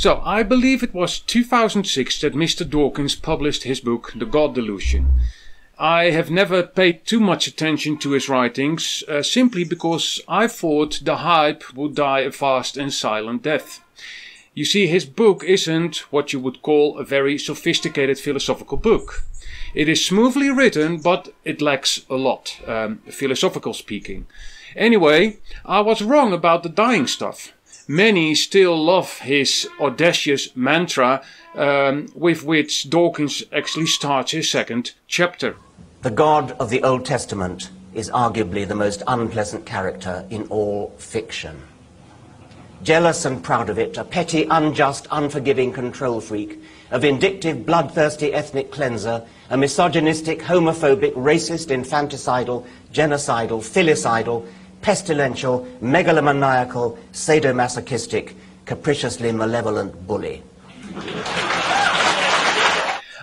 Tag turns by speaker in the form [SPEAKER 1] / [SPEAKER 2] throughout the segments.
[SPEAKER 1] So, I believe it was 2006 that Mr Dawkins published his book, The God Delusion. I have never paid too much attention to his writings, simply because I thought the hype would die a fast and silent death. You see, his book isn't what you would call a very sophisticated philosophical book. It is smoothly written, but it lacks a lot, philosophical speaking. Anyway, I was wrong about the dying stuff. Many still love his audacious mantra, with which Dawkins actually starts his second chapter.
[SPEAKER 2] The God of the Old Testament is arguably the most unpleasant character in all fiction. Jealous and proud of it, a petty, unjust, unforgiving control freak, a vindictive, bloodthirsty ethnic cleanser, a misogynistic, homophobic, racist, infanticidal, genocidal, filicidal, pestilential, megalomaniacal, sadomasochistic, capriciously malevolent bully.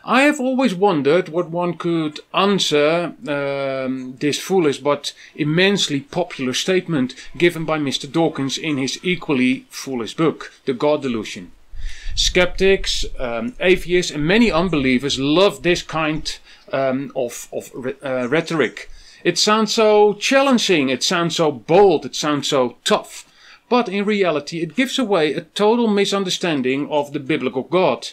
[SPEAKER 1] I have always wondered what one could answer this foolish but immensely popular statement given by Mr Dawkins in his equally foolish book, The God Delusion. Skeptics, atheists and many unbelievers love this kind of rhetoric. It sounds so challenging, it sounds so bold, it sounds so tough. But in reality it gives away a total misunderstanding of the biblical God.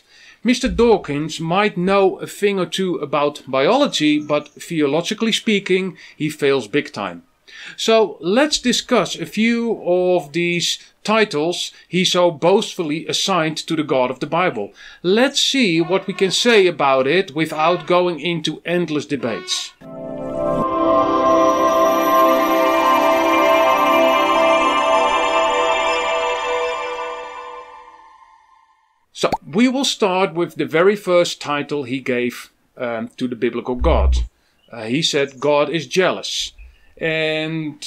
[SPEAKER 1] Mr Dawkins might know a thing or two about biology, but theologically speaking, he fails big time. So let's discuss a few of these titles he so boastfully assigned to the God of the Bible. Let's see what we can say about it without going into endless debates. So, we will start with the very first title he gave to the biblical God. He said God is jealous. And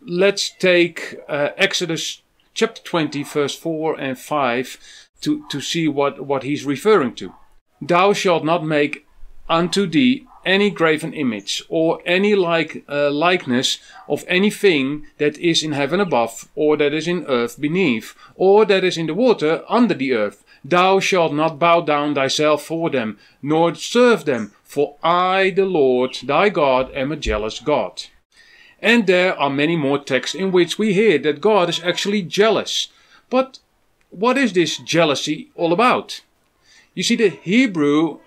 [SPEAKER 1] let's take Exodus chapter 20 verse 4 and 5 to see what he's referring to. Thou shalt not make unto thee any graven image, or any likeness of anything that is in heaven above, or that is in earth beneath, or that is in the water under the earth. Thou shalt not bow down thyself for them, nor serve them, for I, the Lord thy God, am a jealous God. And there are many more texts in which we hear that God is actually jealous. But what is this jealousy all about? You see, the Hebrew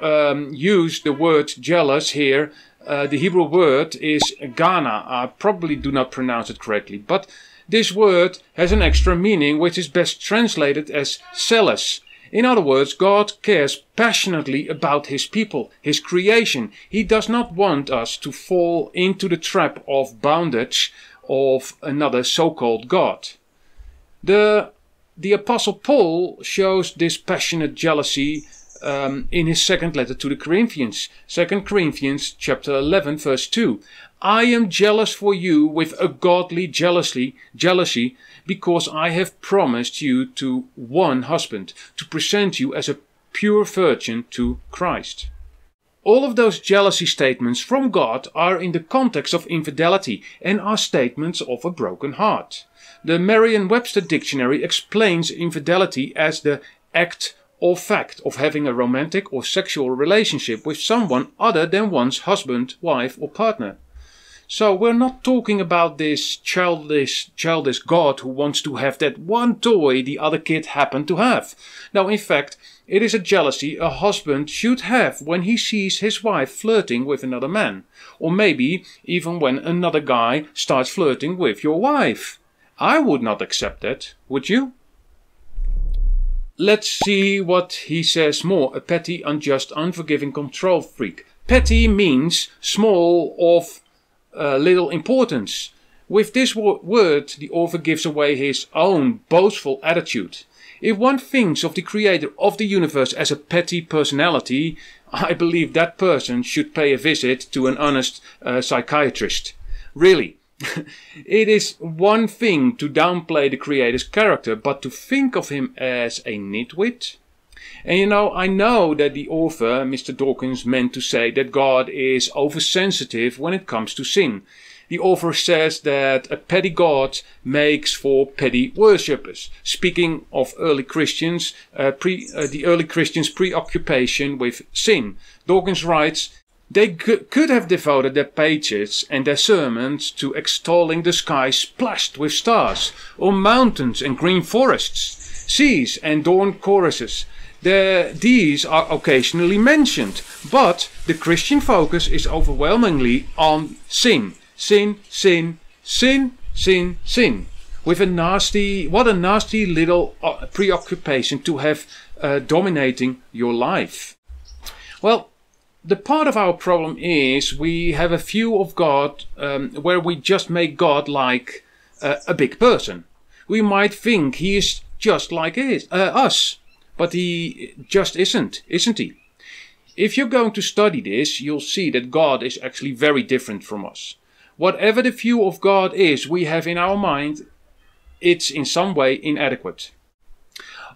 [SPEAKER 1] used the word jealous here. The Hebrew word is gana. I probably do not pronounce it correctly, but this word has an extra meaning which is best translated as zealous. In other words, God cares passionately about his people, his creation. He does not want us to fall into the trap of bondage of another so-called God. The Apostle Paul shows this passionate jealousy in his second letter to the Corinthians. 2 Corinthians chapter 11 verse 2. I am jealous for you with a godly jealousy, because I have promised you to one husband, to present you as a pure virgin to Christ. All of those jealousy statements from God are in the context of infidelity and are statements of a broken heart. The Merriam-Webster dictionary explains infidelity as the act or fact of having a romantic or sexual relationship with someone other than one's husband, wife or partner. So we're not talking about this childish God who wants to have that one toy the other kid happened to have. No, in fact, it is a jealousy a husband should have when he sees his wife flirting with another man. Or maybe even when another guy starts flirting with your wife. I would not accept that, would you? Let's see what he says more. A petty, unjust, unforgiving control freak. Petty means small, of little importance. With this word, the author gives away his own boastful attitude. If one thinks of the creator of the universe as a petty personality, I believe that person should pay a visit to an honest psychiatrist. Really. It is one thing to downplay the creator's character, but to think of him as a nitwit? And you know, I know that the author, Mr Dawkins, meant to say that God is oversensitive when it comes to sin. The author says that a petty God makes for petty worshippers. Speaking of early Christians, the early Christians' preoccupation with sin. Dawkins writes, they could have devoted their pages and their sermons to extolling the sky splashed with stars, or mountains and green forests, seas and dawn choruses. These are occasionally mentioned, but the Christian focus is overwhelmingly on sin. Sin, sin, sin, sin, sin. What a nasty little preoccupation to have dominating your life. Well, the part of our problem is we have a view of God where we just make God like a big person. We might think he is just like us, but he just isn't he? If you're going to study this, you'll see that God is actually very different from us. Whatever the view of God is we have in our mind, it's in some way inadequate.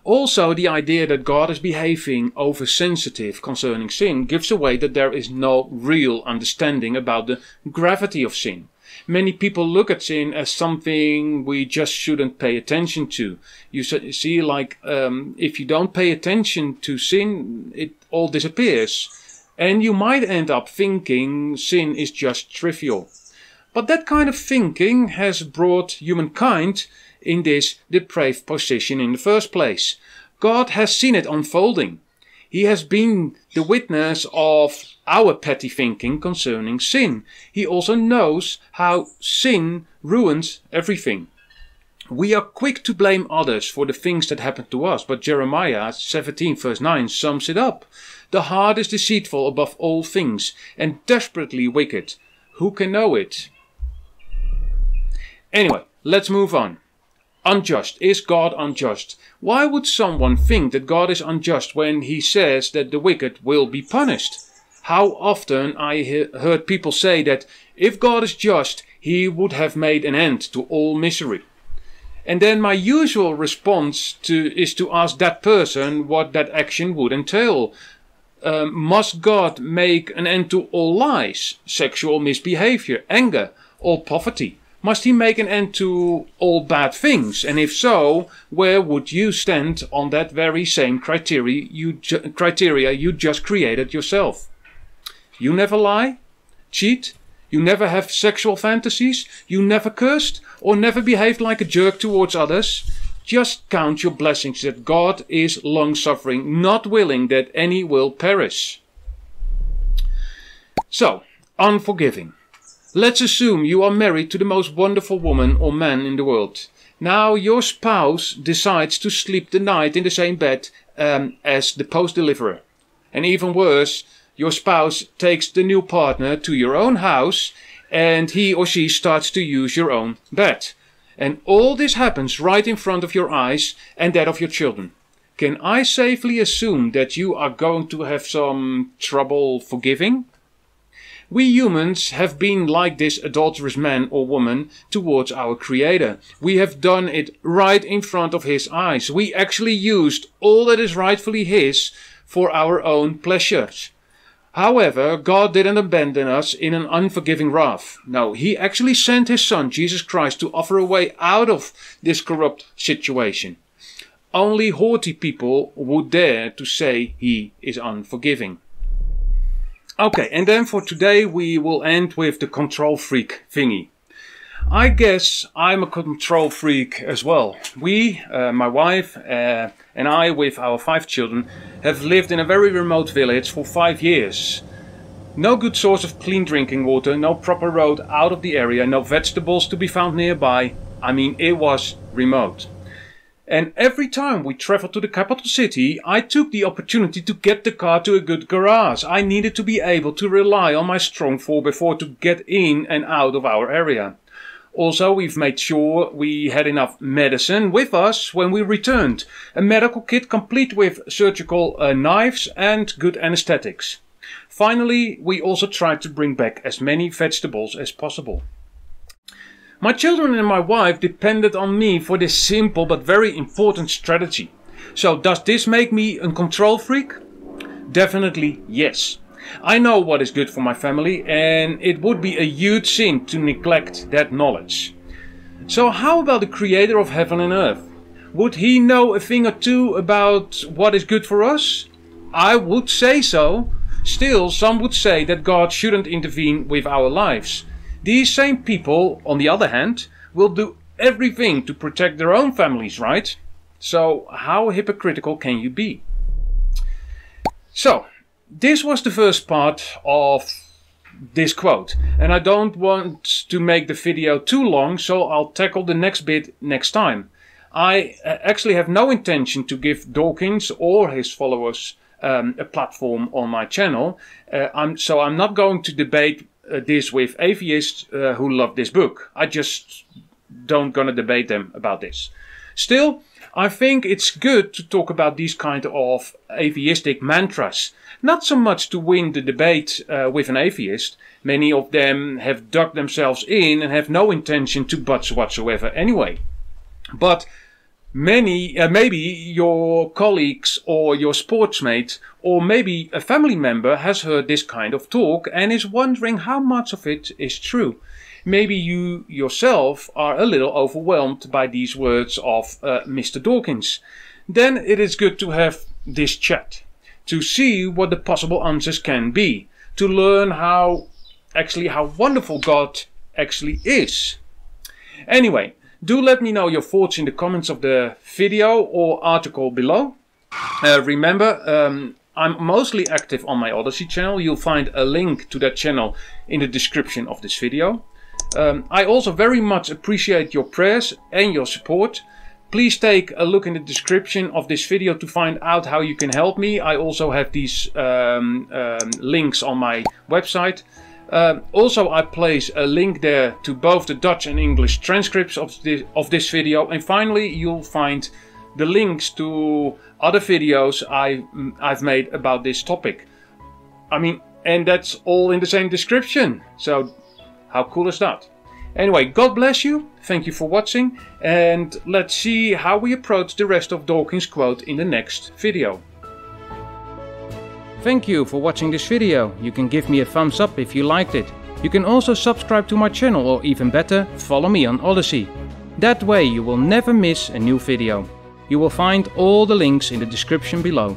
[SPEAKER 1] Also, the idea that God is behaving oversensitive concerning sin gives away that there is no real understanding about the gravity of sin. Many people look at sin as something we just shouldn't pay attention to. You see, like, if you don't pay attention to sin, it all disappears. And you might end up thinking sin is just trivial. But that kind of thinking has brought humankind in this depraved position in the first place. God has seen it unfolding. He has been the witness of our petty thinking concerning sin. He also knows how sin ruins everything. We are quick to blame others for the things that happen to us, but Jeremiah 17 verse 9 sums it up. The heart is deceitful above all things and desperately wicked. Who can know it? Anyway, let's move on. Unjust. Is God unjust? Why would someone think that God is unjust when he says that the wicked will be punished? How often I heard people say that if God is just, he would have made an end to all misery. And then my usual response is to ask that person what that action would entail. Must God make an end to all lies, sexual misbehavior, anger, all poverty? Must he make an end to all bad things? And if so, where would you stand on that very same criteria you just created yourself? You never lie? Cheat? You never have sexual fantasies? You never cursed? Or never behaved like a jerk towards others? Just count your blessings that God is long-suffering, not willing that any will perish. So, unforgiving. Let's assume you are married to the most wonderful woman or man in the world. Now your spouse decides to sleep the night in the same bed as the post deliverer. And even worse, your spouse takes the new partner to your own house and he or she starts to use your own bed. And all this happens right in front of your eyes and that of your children. Can I safely assume that you are going to have some trouble forgiving? We humans have been like this adulterous man or woman towards our Creator. We have done it right in front of His eyes. We actually used all that is rightfully His for our own pleasures. However, God didn't abandon us in an unforgiving wrath. No, He actually sent His Son, Jesus Christ, to offer a way out of this corrupt situation. Only haughty people would dare to say He is unforgiving. Okay, and then for today we will end with the control freak thingy. I guess I'm a control freak as well. We, my wife and I with our 5 children, have lived in a very remote village for 5 years. No good source of clean drinking water, no proper road out of the area, no vegetables to be found nearby. I mean, it was remote. And every time we traveled to the capital city, I took the opportunity to get the car to a good garage. I needed to be able to rely on my strong 4x4 to get in and out of our area. Also, we've made sure we had enough medicine with us when we returned. A medical kit complete with surgical knives and good anesthetics. Finally, we also tried to bring back as many vegetables as possible. My children and my wife depended on me for this simple but very important strategy. So does this make me a control freak? Definitely yes. I know what is good for my family, and it would be a huge sin to neglect that knowledge. So how about the creator of heaven and earth? Would he know a thing or two about what is good for us? I would say so. Still, some would say that God shouldn't intervene with our lives. These same people, on the other hand, will do everything to protect their own families, right? So how hypocritical can you be? So, this was the first part of this quote, and I don't want to make the video too long, so I'll tackle the next bit next time. I actually have no intention to give Dawkins or his followers a platform on my channel, so I'm not going to debate this with atheists who love this book. I just don't gonna debate them about this. Still, I think it's good to talk about these kind of atheistic mantras. Not so much to win the debate with an atheist. Many of them have dug themselves in and have no intention to budge whatsoever anyway. But maybe your colleagues or your sportsmate or maybe a family member has heard this kind of talk and is wondering how much of it is true. Maybe you yourself are a little overwhelmed by these words of Mr. Dawkins. Then it is good to have this chat, to see what the possible answers can be, to learn how wonderful God actually is. Anyway, do let me know your thoughts in the comments of the video or article below. Remember, I'm mostly active on my Odyssey channel. You'll find a link to that channel in the description of this video. I also very much appreciate your prayers and your support. Please take a look in the description of this video to find out how you can help me. I also have these links on my website. Also, I place a link there to both the Dutch and English transcripts of this video. And finally, you'll find the links to other videos I've made about this topic. I mean, and that's all in the same description. So how cool is that? Anyway, God bless you. Thank you for watching. And let's see how we approach the rest of Dawkins' quote in the next video. Thank you for watching this video. You can give me a thumbs up if you liked it. You can also subscribe to my channel, or even better, follow me on Odyssey. That way you will never miss a new video. You will find all the links in the description below.